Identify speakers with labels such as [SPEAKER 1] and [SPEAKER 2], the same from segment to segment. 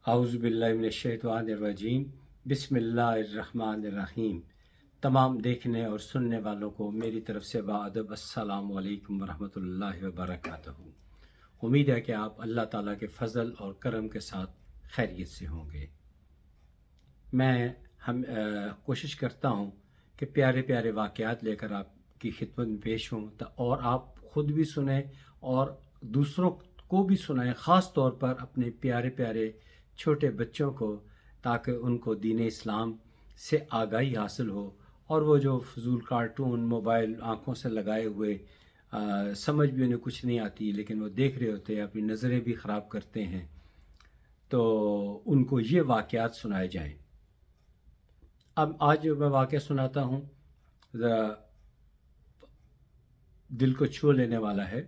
[SPEAKER 1] اعوذ باللہ من الشیطان الرجیم، بسم اللہ الرحمن الرحیم۔ تمام دیکھنے اور سننے والوں کو میری طرف سے بادب السلام علیکم ورحمۃ اللہ وبرکاتہ۔ امید ہے کہ آپ اللہ تعالیٰ کے فضل اور کرم کے ساتھ خیریت سے ہوں گے۔ میں کوشش کرتا ہوں کہ پیارے پیارے واقعات لے کر آپ کی خدمت میں پیش ہوں اور آپ خود بھی سنیں اور دوسروں کو بھی سنائیں، خاص طور پر اپنے پیارے پیارے چھوٹے بچوں کو، تاکہ ان کو دین اسلام سے آگاہی حاصل ہو اور وہ جو فضول کارٹون موبائل آنکھوں سے لگائے ہوئے سمجھ بھی انہیں کچھ نہیں آتی، لیکن وہ دیکھ رہے ہوتے ہیں، اپنی نظریں بھی خراب کرتے ہیں، تو ان کو یہ واقعات سنائے جائیں۔ اب آج جو میں واقعہ سناتا ہوں ذرا دل کو چھو لینے والا ہے۔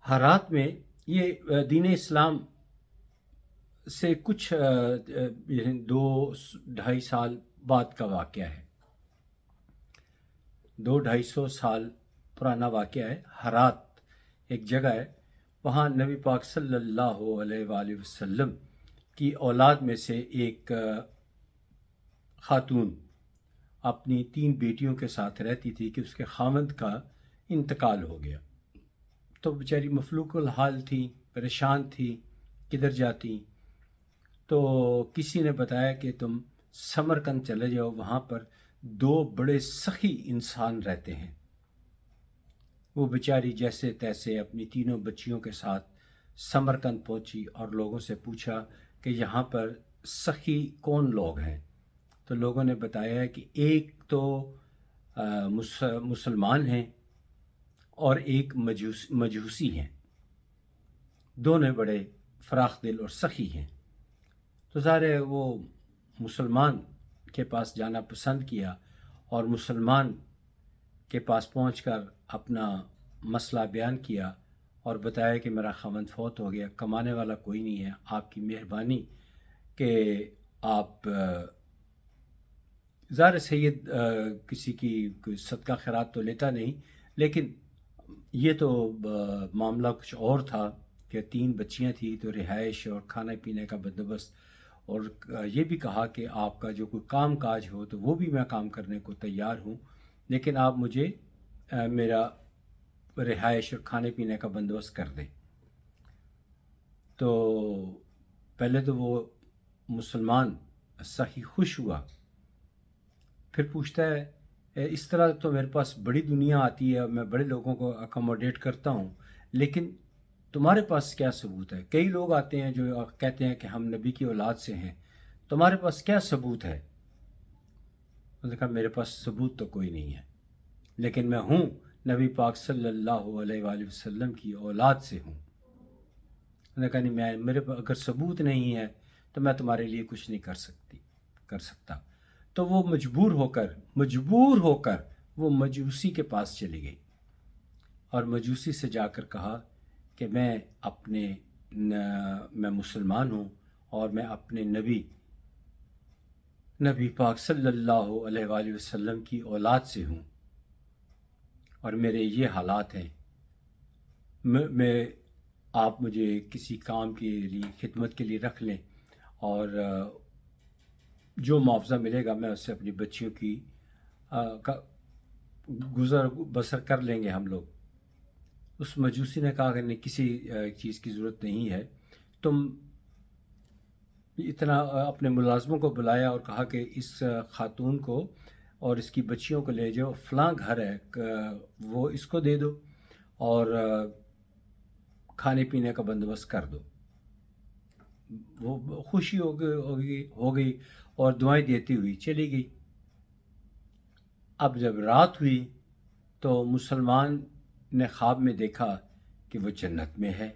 [SPEAKER 1] ہرات میں یہ دین اسلام سے کچھ 2-2.5 سال بعد کا واقعہ ہے، 200-250 سال پرانا واقعہ ہے۔ ہرات ایک جگہ ہے، وہاں نبی پاک صلی اللہ علیہ وآلہ وسلم کی اولاد میں سے ایک خاتون اپنی 3 بیٹیوں کے ساتھ رہتی تھی کہ اس کے خاوند کا انتقال ہو گیا، تو بیچاری مفلوق الحال تھی، پریشان تھی، کدھر جاتی؟ تو کسی نے بتایا کہ تم سمرقند چلے جاؤ، وہاں پر 2 بڑے سخی انسان رہتے ہیں۔ وہ بیچاری جیسے تیسے اپنی 3 بچیوں کے ساتھ سمرقند پہنچی اور لوگوں سے پوچھا کہ یہاں پر سخی کون لوگ ہیں؟ تو لوگوں نے بتایا کہ ایک تو مسلمان ہیں اور ایک مجوسی ہیں، دونوں بڑے فراخ دل اور سخی ہیں۔ تو ظاہر ہے وہ مسلمان کے پاس جانا پسند کیا اور مسلمان کے پاس پہنچ کر اپنا مسئلہ بیان کیا اور بتایا کہ میرا خاوند فوت ہو گیا، کمانے والا کوئی نہیں ہے، آپ کی مہربانی کہ آپ ظاہر سید کسی کی کوئی صدقہ خیرات تو لیتا نہیں، لیکن یہ تو معاملہ کچھ اور تھا کہ 3 بچیاں تھیں، تو رہائش اور کھانے پینے کا بندوبست، اور یہ بھی کہا کہ آپ کا جو کوئی کام کاج ہو تو وہ بھی میں کام کرنے کو تیار ہوں، لیکن آپ مجھے میرا رہائش اور کھانے پینے کا بندوبست کر دیں۔ تو پہلے تو وہ مسلمان سخی خوش ہوا، پھر پوچھتا ہے اس طرح تو میرے پاس بڑی دنیا آتی ہے، میں بڑے لوگوں کو اکوموڈیٹ کرتا ہوں، لیکن تمہارے پاس کیا ثبوت ہے؟ کئی لوگ آتے ہیں جو کہتے ہیں کہ ہم نبی کی اولاد سے ہیں، تمہارے پاس کیا ثبوت ہے؟ انہوں نے کہا میرے پاس ثبوت تو کوئی نہیں ہے، لیکن میں ہوں نبی پاک صلی اللہ علیہ وآلہ وسلم کی اولاد سے ہوں۔ انہوں نے کہا نہیں، میرے پاس اگر ثبوت نہیں ہے تو میں تمہارے لیے کچھ نہیں کر سکتا۔ تو وہ مجبور ہو کر وہ مجوسی کے پاس چلی گئی اور مجوسی سے جا کر کہا کہ میں مسلمان ہوں اور میں اپنے نبی پاک صلی اللہ علیہ وآلہ وسلم کی اولاد سے ہوں اور میرے یہ حالات ہیں، آپ مجھے کسی کام کے لیے خدمت کے لیے رکھ لیں اور جو معاوضہ ملے گا میں اس سے اپنی بچیوں کی گزر بسر کر لیں گے ہم لوگ۔ اس مجوسی نے کہا کہ نہیں، کسی چیز کی ضرورت نہیں ہے، تم اتنا اپنے ملازموں کو بلایا اور کہا کہ اس خاتون کو اور اس کی بچیوں کو لے جاؤ، فلاں گھر ہے، وہ اس کو دے دو اور کھانے پینے کا بندوبست کر دو۔ وہ خوشی ہو گئی اور دعائیں دیتی ہوئی چلی گئی۔ اب جب رات ہوئی تو مسلمان نے خواب میں دیکھا کہ وہ جنت میں ہے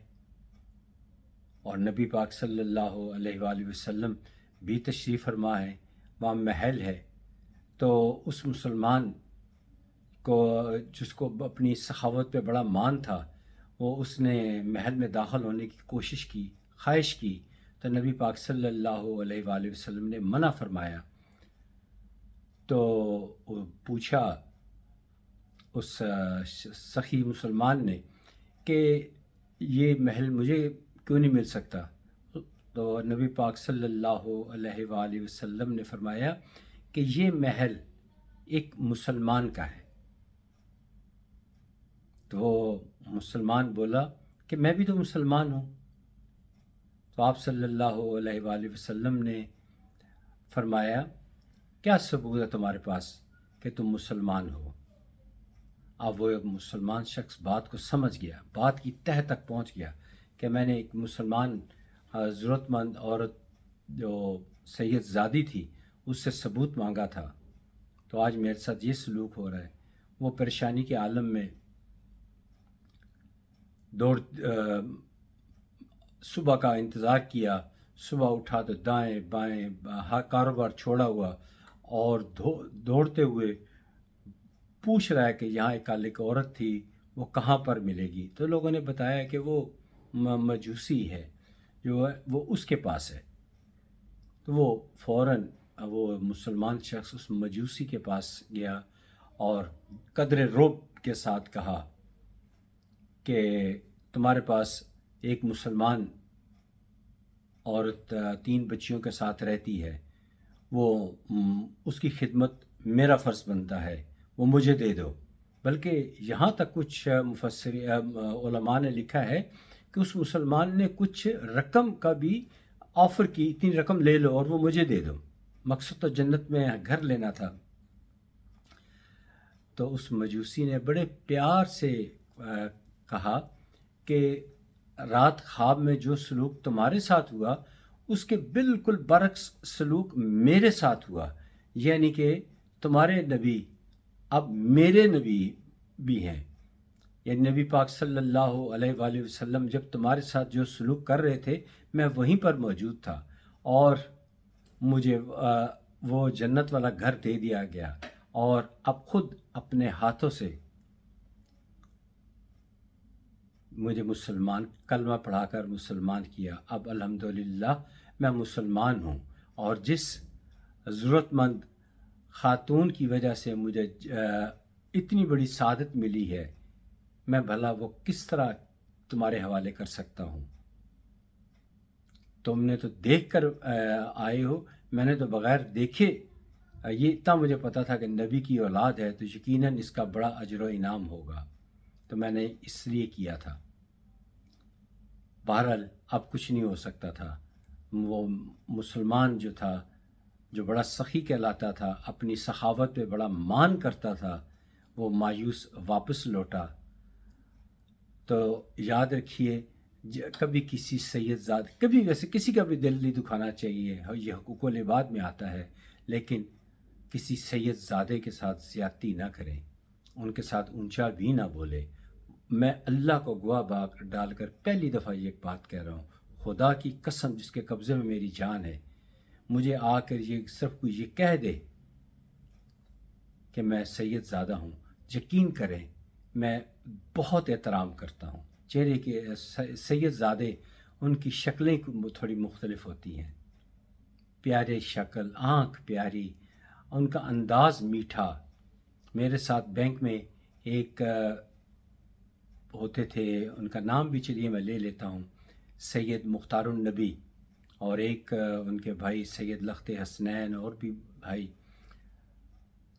[SPEAKER 1] اور نبی پاک صلی اللہ علیہ وآلہ وسلم بھی تشریف فرما ہے، وہاں محل ہے۔ تو اس مسلمان کو، جس کو اپنی سخاوت پہ بڑا مان تھا، وہ اس نے محل میں داخل ہونے کی کوشش کی، خواہش کی، تو نبی پاک صلی اللہ علیہ وآلہ وسلم نے منع فرمایا۔ تو پوچھا اس سخی مسلمان نے کہ یہ محل مجھے کیوں نہیں مل سکتا؟ تو نبی پاک صلی اللہ علیہ وآلہ وسلم نے فرمایا کہ یہ محل ایک مسلمان کا ہے۔ تو وہ مسلمان بولا کہ میں بھی تو مسلمان ہوں۔ تو آپ صلی اللہ علیہ وآلہ وسلم نے فرمایا کیا ثبوت ہے تمہارے پاس کہ تم مسلمان ہو؟ اب وہ ایک مسلمان شخص بات کو سمجھ گیا، بات کی تہہ تک پہنچ گیا کہ میں نے ایک مسلمان ضرورت مند عورت جو سید زادی تھی اس سے ثبوت مانگا تھا، تو آج میرے ساتھ یہ سلوک ہو رہا ہے۔ وہ پریشانی کے عالم میں صبح کا انتظار کیا، صبح اٹھا تو دائیں بائیں کاروبار چھوڑا ہوا اور دوڑتے ہوئے پوچھ رہا ہے کہ یہاں ایک عورت تھی، وہ کہاں پر ملے گی؟ تو لوگوں نے بتایا کہ وہ مجوسی ہے جو ہے وہ اس کے پاس ہے۔ تو وہ فوراً وہ مسلمان شخص اس مجوسی کے پاس گیا اور قدر رعب کے ساتھ کہا کہ تمہارے پاس ایک مسلمان عورت 3 بچیوں کے ساتھ رہتی ہے، وہ اس کی خدمت میرا فرض بنتا ہے، وہ مجھے دے دو۔ بلکہ یہاں تک کچھ علماء نے لکھا ہے کہ اس مسلمان نے کچھ رقم کا بھی آفر کی، اتنی رقم لے لو اور وہ مجھے دے دو، مقصد تو جنت میں گھر لینا تھا۔ تو اس مجوسی نے بڑے پیار سے کہا کہ رات خواب میں جو سلوک تمہارے ساتھ ہوا اس کے بالکل برعکس سلوک میرے ساتھ ہوا، یعنی کہ تمہارے نبی اب میرے نبی بھی ہیں، یعنی نبی پاک صلی اللہ علیہ وآلہ وسلم جب تمہارے ساتھ جو سلوک کر رہے تھے میں وہیں پر موجود تھا اور مجھے وہ جنت والا گھر دے دیا گیا، اور اب خود اپنے ہاتھوں سے مجھے مسلمان کلمہ پڑھا کر مسلمان کیا۔ اب الحمدللہ میں مسلمان ہوں، اور جس ضرورت مند خاتون کی وجہ سے مجھے اتنی بڑی سعادت ملی ہے، میں بھلا وہ کس طرح تمہارے حوالے کر سکتا ہوں؟ تم نے تو دیکھ کر آئے ہو، میں نے تو بغیر دیکھے، یہ اتنا مجھے پتا تھا کہ نبی کی اولاد ہے تو یقیناً اس کا بڑا اجر و انعام ہوگا، تو میں نے اس لیے کیا تھا۔ بہرحال اب کچھ نہیں ہو سکتا تھا۔ وہ مسلمان جو تھا، جو بڑا سخی کہلاتا تھا، اپنی سخاوت پہ بڑا مان کرتا تھا، وہ مایوس واپس لوٹا۔ تو یاد رکھیے کبھی کسی سید زاد کبھی ویسے کسی کا بھی دل نہیں دکھانا چاہیے، یہ حقوق العباد میں آتا ہے، لیکن کسی سید زادے کے ساتھ زیادتی نہ کریں، ان کے ساتھ اونچا بھی نہ بولے۔ میں اللہ کو گواہ ڈال کر پہلی دفعہ یہ بات کہہ رہا ہوں، خدا کی قسم جس کے قبضے میں میری جان ہے، مجھے آ کر یہ صرف کوئی یہ کہہ دے کہ میں سید زادہ ہوں، یقین کریں میں بہت احترام کرتا ہوں۔ چہرے کے سید زادے ان کی شکلیں تھوڑی مختلف ہوتی ہیں، پیارے شکل، آنکھ پیاری، ان کا انداز میٹھا۔ میرے ساتھ بینک میں ایک ہوتے تھے، ان کا نام بھی چلیے میں لے لیتا ہوں، سید مختار النبی، اور ایک ان کے بھائی سید لخت حسنین، اور بھی بھائی،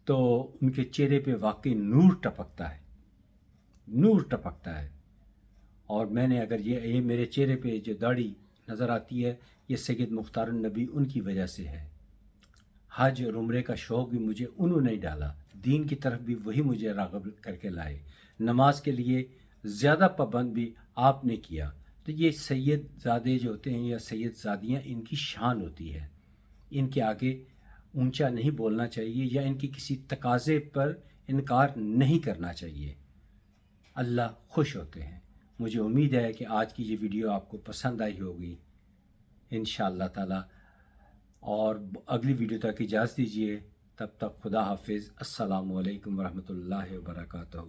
[SPEAKER 1] تو ان کے چہرے پہ واقعی نور ٹپکتا ہے، نور ٹپکتا ہے۔ اور میں نے اگر یہ میرے چہرے پہ جو داڑھی نظر آتی ہے، یہ سید مختار النبی ان کی وجہ سے ہے۔ حج اور عمرے کا شوق بھی مجھے انہوں نے ڈالا، دین کی طرف بھی وہی مجھے راغب کر کے لائے، نماز کے لیے زیادہ پابند بھی آپ نے کیا۔ تو یہ سید زادے جو ہوتے ہیں یا سید زادیاں، ان کی شان ہوتی ہے، ان کے آگے اونچا نہیں بولنا چاہیے یا ان کی کسی تقاضے پر انکار نہیں کرنا چاہیے، اللہ خوش ہوتے ہیں۔ مجھے امید ہے کہ آج کی یہ ویڈیو آپ کو پسند آئی ہوگی انشاءاللہ تعالی، اور اگلی ویڈیو تک اجازت دیجیے، تب تک خدا حافظ، السلام علیکم ورحمۃ اللہ وبرکاتہ۔